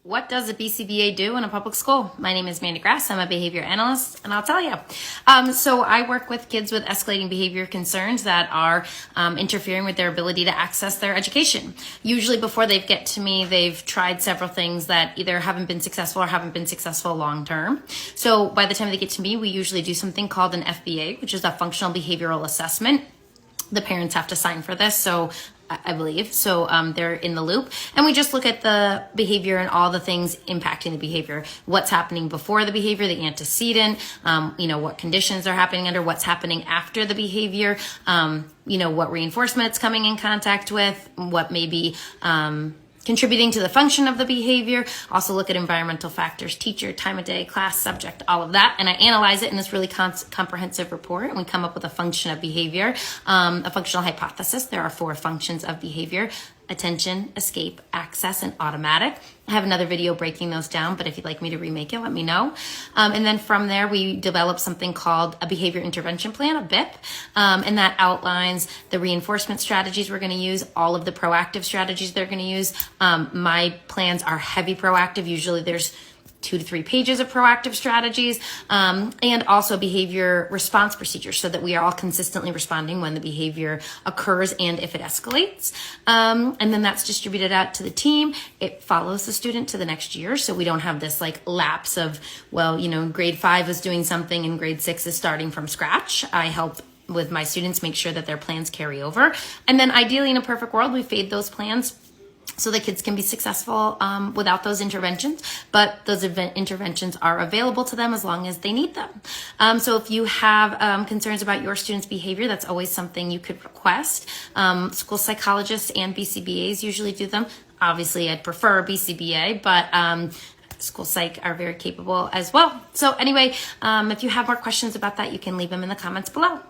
What does a BCBA do in a public school? My name is Mandy Grass. I'm a behavior analyst, and I'll tell you. So I work with kids with escalating behavior concerns that are interfering with their ability to access their education. Usually before they get to me, they've tried several things that either haven't been successful or haven't been successful long term. So by the time they get to me, we usually do something called an FBA, which is a functional behavioral assessment. The parents have to sign for this, so I believe. So they're in the loop. And we just look at the behavior and all the things impacting the behavior. What's happening before the behavior, the antecedent, what conditions are happening under, what's happening after the behavior, what reinforcement it's coming in contact with, what may be contributing to the function of the behavior. Also look at environmental factors, teacher, time of day, class, subject, all of that. And I analyze it in this really comprehensive report, and we come up with a function of behavior, a functional hypothesis. There are 4 functions of behavior: attention, escape, access, and automatic. I have another video breaking those down, but if you'd like me to remake it, let me know. And then from there, we develop something called a behavior intervention plan, a BIP, and that outlines the reinforcement strategies we're going to use, all of the proactive strategies they're going to use. My plans are heavy proactive. Usually there's 2 to 3 pages of proactive strategies, and also behavior response procedures so that we are all consistently responding when the behavior occurs and if it escalates. And then that's distributed out to the team. It follows the student to the next year, so we don't have this lapse of, grade 5 is doing something and grade 6 is starting from scratch. I help with my students make sure that their plans carry over. And then ideally in a perfect world, we fade those plans so the kids can be successful without those interventions, but those interventions are available to them as long as they need them. So if you have concerns about your students' behavior, that's always something you could request. School psychologists and BCBAs usually do them. Obviously, I'd prefer BCBA, but school psych are very capable as well. So anyway, if you have more questions about that, you can leave them in the comments below.